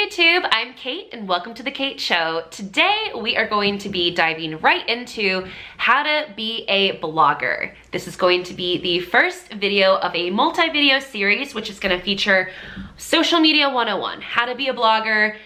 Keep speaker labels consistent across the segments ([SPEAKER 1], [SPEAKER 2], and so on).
[SPEAKER 1] YouTube, I'm Kate and welcome to The Kate Show. Today we are going to be diving right into how to be a blogger. This is going to be the first video of a multi-video series which is going to feature Social Media 101, how to be a blogger,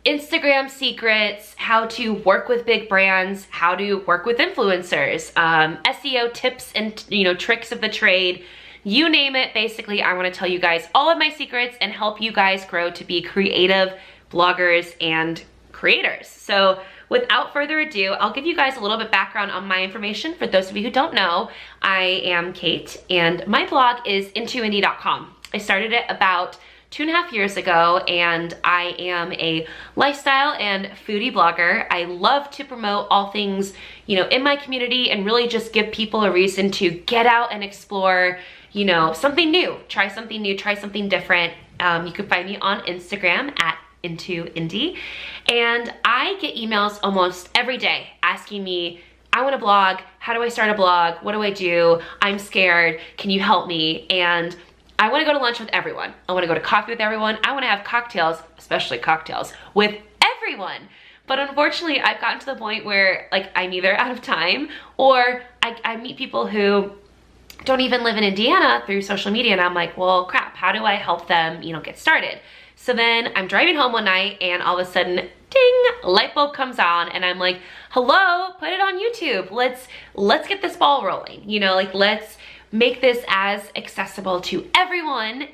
[SPEAKER 1] Instagram secrets, how to work with big brands, how to work with influencers, SEO tips and tricks of the trade. You name it, basically, I wanna tell you guys all of my secrets and help you guys grow to be creative bloggers and creators. So without further ado, I'll give you guys a little bit background on my information. For those of you who don't know, I am Kate and my blog is intoindie.com. I started it about 2.5 years ago and I am a lifestyle and foodie blogger. I love to promote all things, in my community and really just give people a reason to get out and explore, something new, try something different. You can find me on Instagram at IntoIndie. And I get emails almost every day asking me, I want to blog. How do I start a blog? What do I do? I'm scared. Can you help me? And I want to go to lunch with everyone. I want to go to coffee with everyone. I want to have cocktails, especially cocktails, with everyone. But unfortunately, I've gotten to the point where I'm either out of time or I meet people who don't even live in Indiana through social media and I'm like, well, crap, how do I help them, get started? So then I'm driving home one night and all of a sudden, ding, light bulb comes on and I'm like, hello, put it on YouTube. Let's get this ball rolling. Let's make this as accessible to everyone,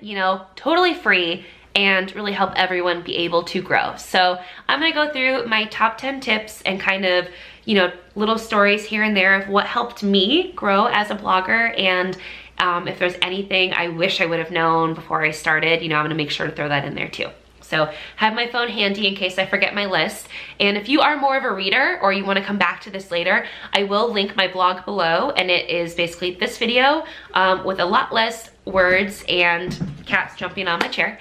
[SPEAKER 1] totally free and really help everyone be able to grow. So I'm gonna go through my top 10 tips and kind of, little stories here and there of what helped me grow as a blogger. And if there's anything I wish I would have known before I started, I'm gonna make sure to throw that in there too. So have my phone handy in case I forget my list. And if you are more of a reader or you wanna come back to this later, I will link my blog below and it is basically this video with a lot less words and cats jumping on my chair.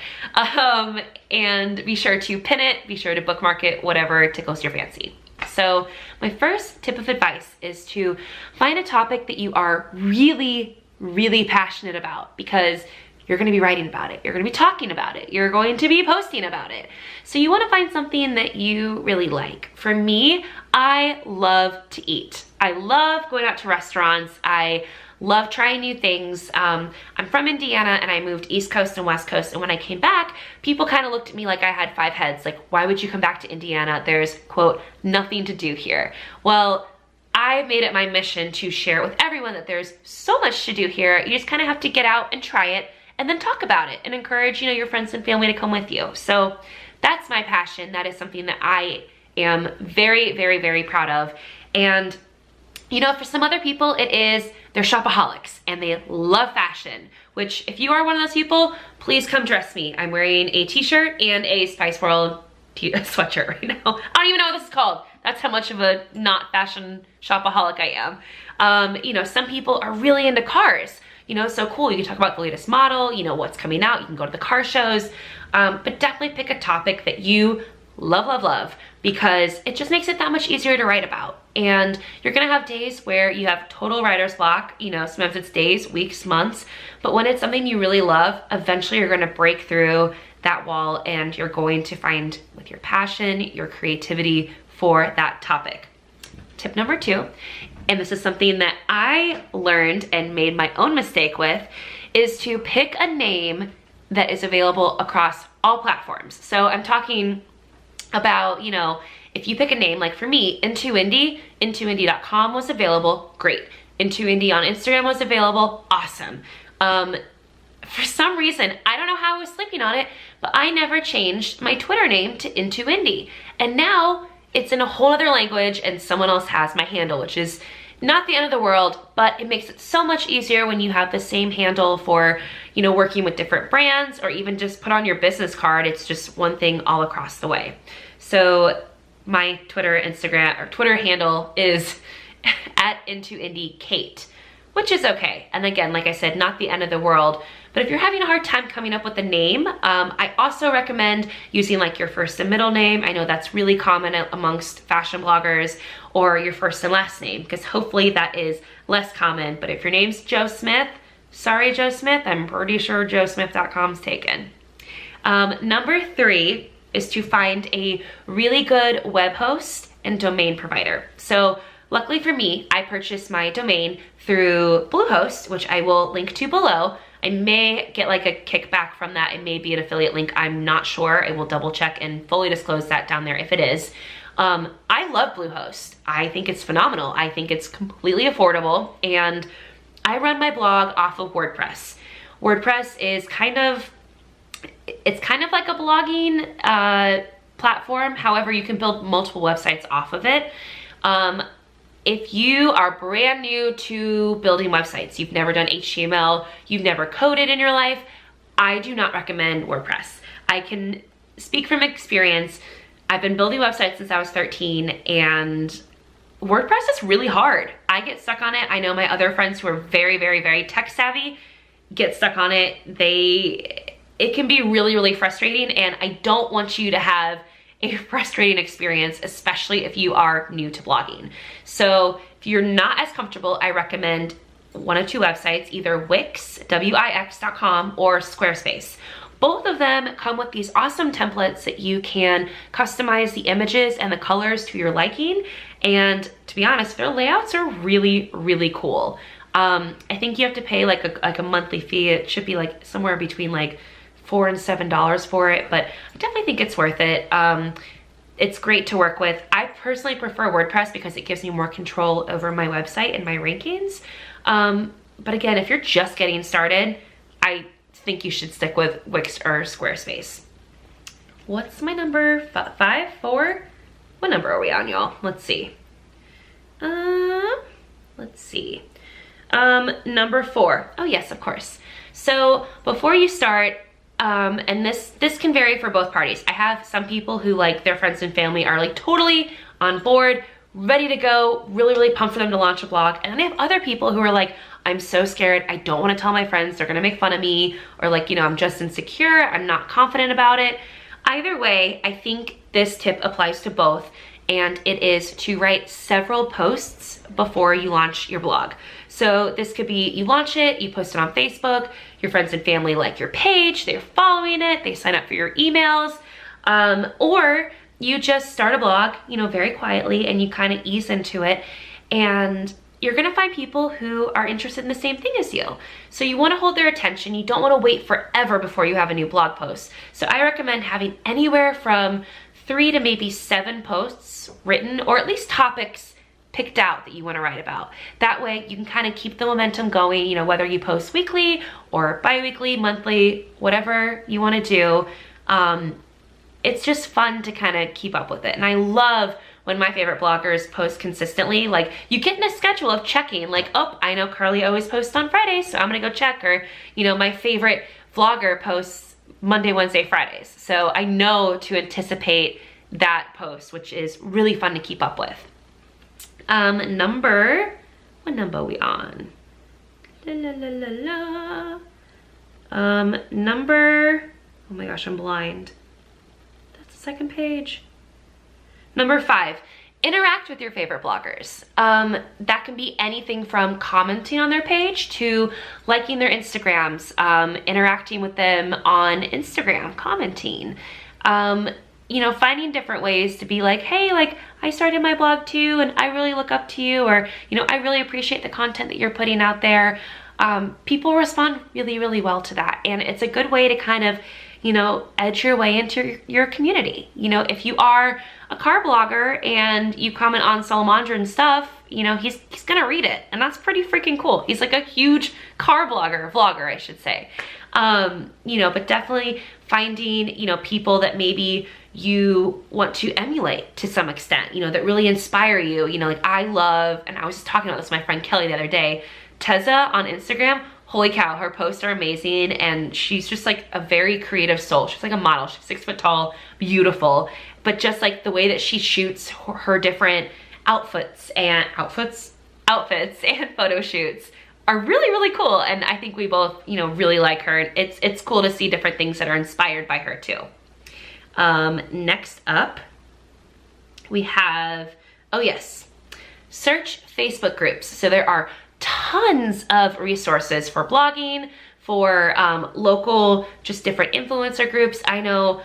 [SPEAKER 1] And be sure to pin it, be sure to bookmark it, whatever tickles your fancy. So my first tip of advice is to find a topic that you are really, really passionate about because you're gonna be writing about it, you're gonna be talking about it, you're going to be posting about it. So you wanna find something that you really like. For me, I love to eat. I love going out to restaurants. I love trying new things. I'm from Indiana and I moved East Coast and West Coast. And when I came back, people kind of looked at me like I had 5 heads. Like, why would you come back to Indiana? There's, quote, nothing to do here. Well, I made it my mission to share with everyone that there's so much to do here. You just kind of have to get out and try it and then talk about it and encourage, your friends and family to come with you. So that's my passion. That is something that I am very, very, very proud of. And for some other people, they're shopaholics and they love fashion, which if you are one of those people, please come dress me. I'm wearing a t-shirt and a Spice World sweatshirt right now. I don't even know what this is called. That's how much of a not fashion shopaholic I am. Some people are really into cars. So cool, you can talk about the latest model, what's coming out, you can go to the car shows, but definitely pick a topic that you love, because it just makes it that much easier to write about. And you're gonna have days where you have total writer's block, sometimes it's days, weeks, months, but when it's something you really love, eventually you're gonna break through that wall and you're going to find with your passion, your creativity for that topic. Tip number 2, and this is something that I learned and made my own mistake with, is to pick a name that is available across all platforms. So I'm talking about, if you pick a name, like for me, IntoIndie, IntoIndie.com was available, great. IntoIndie on Instagram was available, awesome. For some reason, I don't know how I was sleeping on it, but I never changed my Twitter name to IntoIndie. And now it's in a whole other language and someone else has my handle, which is not the end of the world, but it makes it so much easier when you have the same handle for, working with different brands or even just put on your business card. It's just one thing all across the way. So my Twitter handle is at IntoIndieKate, which is okay. And again, like I said, not the end of the world, but if you're having a hard time coming up with a name, I also recommend using your first and middle name. I know that's really common amongst fashion bloggers, or your first and last name, because hopefully that is less common. But if your name's Joe Smith, sorry Joe Smith, I'm pretty sure joesmith.com's taken. Number 3 is to find a really good web host and domain provider. So luckily for me, I purchased my domain through Bluehost, which I will link to below. I may get like a kickback from that. It may be an affiliate link. I'm not sure. I will double check and fully disclose that down there if it is. I love Bluehost. I think it's phenomenal. I think it's completely affordable, and I run my blog off of WordPress. WordPress is kind of like a blogging platform. However, you can build multiple websites off of it. If you are brand new to building websites, you've never done HTML, you've never coded in your life, I do not recommend WordPress. I can speak from experience. I've been building websites since I was 13, and WordPress is really hard. I get stuck on it. I know my other friends who are very, very, very tech savvy get stuck on it. It can be really, really frustrating, and I don't want you to have a frustrating experience, especially if you are new to blogging. So if you're not as comfortable, I recommend one of two websites, either Wix, Wix.com, or Squarespace. Both of them come with these awesome templates that you can customize the images and the colors to your liking. And to be honest, their layouts are really, really cool. I think you have to pay like a monthly fee. It should be like somewhere between like $4 and $7 for it, but I definitely think it's worth it. It's great to work with. I personally prefer WordPress because it gives me more control over my website and my rankings. But again, if you're just getting started, I think you should stick with Wix or Squarespace. What's my number? 5, 4? What number are we on, y'all? Let's see. Number 4. Oh yes, of course. So before you start, and this can vary for both parties. I have some people who, like, their friends and family are like totally on board, ready to go, really, really pumped for them to launch a blog. And then I have other people who are like, I'm so scared. I don't want to tell my friends. They're going to make fun of me. Or like, you know, I'm just insecure. I'm not confident about it. Either way, I think this tip applies to both. And it is to write several posts before you launch your blog. So this could be, you launch it, you post it on Facebook, your friends and family like your page, they're following it, they sign up for your emails, or you just start a blog, you know, very quietly, and you kind of ease into it, and you're gonna find people who are interested in the same thing as you. So you wanna hold their attention. You don't wanna wait forever before you have a new blog post. So I recommend having anywhere from 3 to maybe 7 posts written, or at least topics picked out that you want to write about. That way you can kind of keep the momentum going, you know, whether you post weekly or bi-weekly, monthly, whatever you want to do. It's just fun to kind of keep up with it. And I love when my favorite bloggers post consistently. Like, you get in a schedule of checking, like, oh, I know Carly always posts on Fridays, so I'm gonna go check. Or, you know, my favorite vlogger posts Monday, Wednesday, Fridays. So I know to anticipate that post, which is really fun to keep up with. What number are we on? Number, oh my gosh, I'm blind. That's the second page. Number 5, interact with your favorite bloggers. That can be anything from commenting on their page to liking their Instagrams, interacting with them on Instagram, commenting. You know, finding different ways to be like, hey, like, I started my blog too, and I really look up to you, or, you know, I really appreciate the content that you're putting out there. People respond really, really well to that. And it's a good way to kind of, you know, edge your way into your community. You know, if you are a car blogger and you comment on Salamandra stuff, you know, he's gonna read it, and that's pretty freaking cool. He's like a huge car vlogger, I should say. You know, but definitely finding, you know, people that maybe you want to emulate to some extent, you know, that really inspire you. You know, like, I love, and I was just talking about this with my friend Kelly the other day, Teza on Instagram. Holy cow, her posts are amazing, and she's just like a very creative soul. She's like a model. She's 6 foot tall, beautiful, but just like the way that she shoots her different outfits and photo shoots are really, really cool. And I think we both, you know, really like her. It's cool to see different things that are inspired by her too. Next up, we have, oh yes, search Facebook groups. So there are tons of resources for blogging, for local, just different influencer groups. I know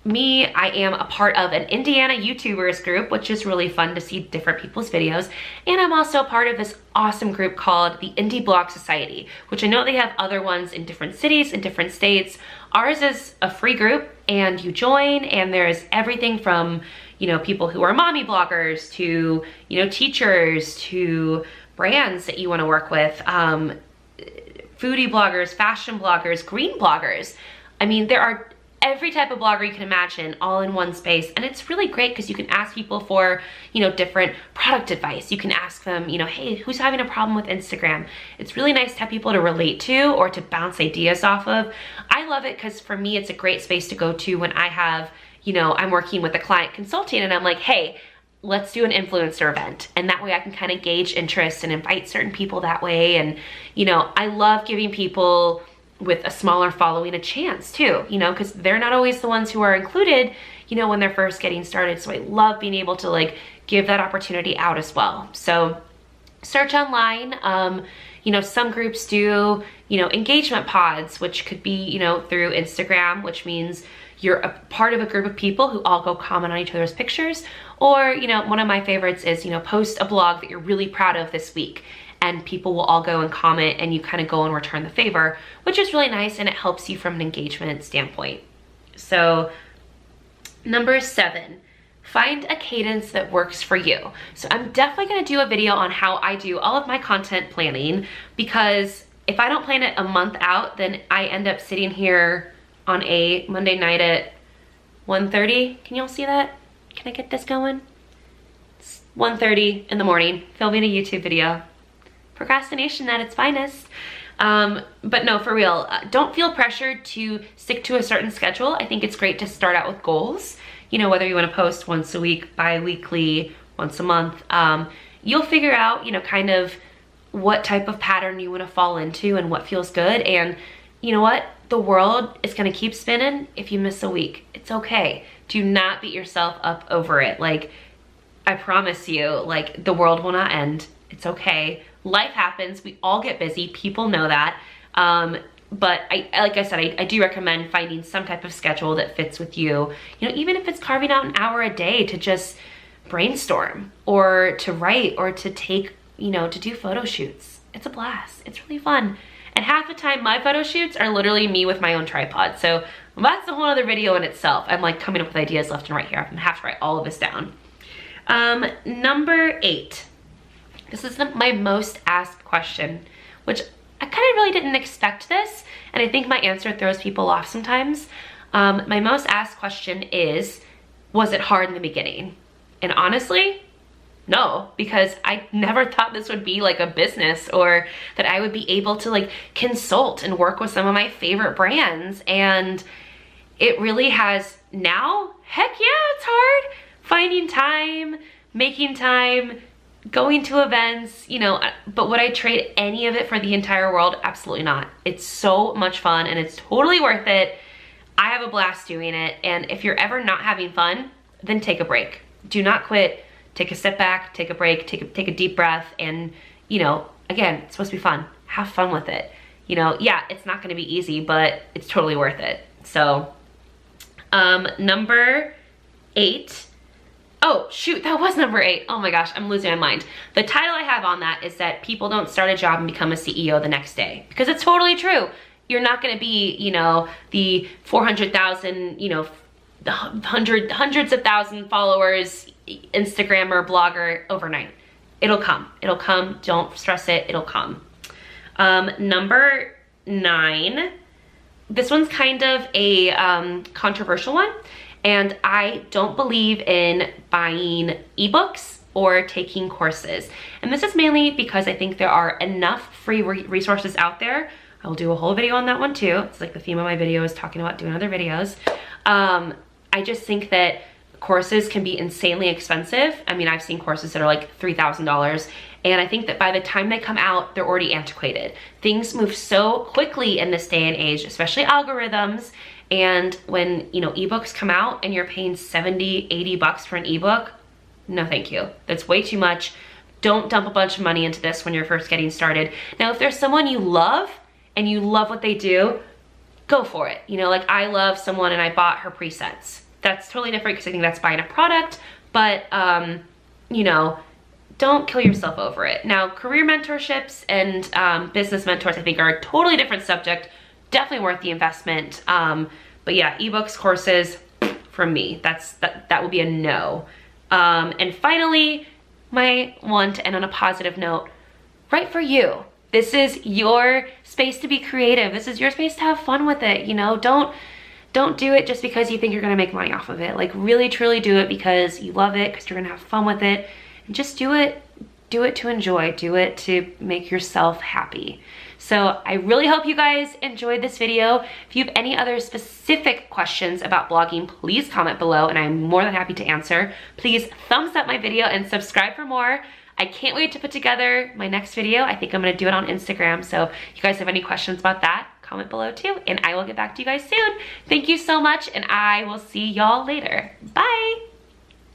[SPEAKER 1] me, I am a part of an Indiana YouTubers group, which is really fun to see different people's videos. And I'm also part of this awesome group called the Indie Blog Society, which I know they have other ones in different cities, in different states. Ours is a free group and you join, and there's everything from, you know, people who are mommy bloggers to, you know, teachers to brands that you want to work with, foodie bloggers, fashion bloggers, green bloggers. I mean, there are every type of blogger you can imagine all in one space. And it's really great because you can ask people for, you know, different product advice. You can ask them, you know, hey, who's having a problem with Instagram? It's really nice to have people to relate to or to bounce ideas off of. I love it because for me, it's a great space to go to when I have, you know, I'm working with a client consulting and I'm like, hey, let's do an influencer event. And that way I can kind of gauge interest and invite certain people that way. And, you know, I love giving people with a smaller following a chance too, you know, because they're not always the ones who are included, you know, when they're first getting started. So I love being able to like give that opportunity out as well. So search online. You know, some groups do, you know, engagement pods, which could be, you know, through Instagram, which means you're a part of a group of people who all go comment on each other's pictures. Or, you know, one of my favorites is, you know, post a blog that you're really proud of this week, and people will all go and comment and you kind of go and return the favor, which is really nice and it helps you from an engagement standpoint. So number 7, find a cadence that works for you. So I'm definitely gonna do a video on how I do all of my content planning, because if I don't plan it a month out, then I end up sitting here on a Monday night at 1:30. Can y'all see that? Can I get this going? It's 1:30 in the morning, filming a YouTube video. Procrastination at its finest. But no, for real, don't feel pressured to stick to a certain schedule. I think it's great to start out with goals. You know, whether you want to post once a week, bi-weekly, once a month, you'll figure out, you know, kind of what type of pattern you want to fall into and what feels good. And you know what? The world is going to keep spinning if you miss a week. It's okay. Do not beat yourself up over it. Like, I promise you, like, the world will not end. It's okay. Life happens. We all get busy. People know that. But like I said, I do recommend finding some type of schedule that fits with you. You know, even if it's carving out an hour a day to just brainstorm or to write or to take, you know, to do photo shoots. It's a blast. It's really fun. And half the time my photo shoots are literally me with my own tripod. So that's a whole other video in itself. I'm like coming up with ideas left and right here. I'm gonna have to write all of this down. Number 8. This is my most asked question, which I kind of really didn't expect this, and I think my answer throws people off sometimes. My most asked question is, was it hard in the beginning? And honestly, no, because I never thought this would be like a business or that I would be able to like consult and work with some of my favorite brands. And it really has now. Heck yeah, it's hard. Finding time, making time, going to events, you know, but would I trade any of it for the entire world? Absolutely not. It's so much fun and it's totally worth it. I have a blast doing it. And if you're ever not having fun, then take a break. Do not quit. Take a step back, take a break, take a deep breath. And, you know, again, it's supposed to be fun. Have fun with it. You know, yeah, it's not going to be easy, but it's totally worth it. So, number 8. Oh, shoot, that was number 8. Oh my gosh, I'm losing my mind. The title I have on that is that people don't start a job and become a CEO the next day. Because it's totally true. You're not gonna be, you know, the 400,000, you know, the hundreds of thousand followers, Instagrammer, blogger overnight. It'll come, don't stress it, it'll come. Number 9, this one's kind of a controversial one. And I don't believe in buying ebooks or taking courses. And this is mainly because I think there are enough free resources out there. I'll do a whole video on that one too. It's like the theme of my video is talking about doing other videos. I just think that courses can be insanely expensive. I mean, I've seen courses that are like $3,000. And I think that by the time they come out, they're already antiquated. Things move so quickly in this day and age, especially algorithms. And when, you know, ebooks come out and you're paying 70, 80 bucks for an ebook, no thank you. That's way too much. Don't dump a bunch of money into this when you're first getting started. Now, if there's someone you love and you love what they do, go for it. You know, like I love someone and I bought her presets. that's totally different because I think that's buying a product, but you know, don't kill yourself over it. Now, career mentorships and business mentors, I think, are a totally different subject. Definitely worth the investment. But yeah, ebooks, courses, from me, that will be a no. And finally, my one to end on a positive note, write for you. This is your space to be creative. This is your space to have fun with it. You know, don't do it just because you think you're gonna make money off of it. Like, really, truly do it because you love it, because you're gonna have fun with it. And just do it to enjoy, do it to make yourself happy. So I really hope you guys enjoyed this video. If you have any other specific questions about blogging, please comment below and I'm more than happy to answer. Please thumbs up my video and subscribe for more. I can't wait to put together my next video. I think I'm gonna do it on Instagram. So if you guys have any questions about that, comment below too, and I will get back to you guys soon. Thank you so much, and I will see y'all later. Bye.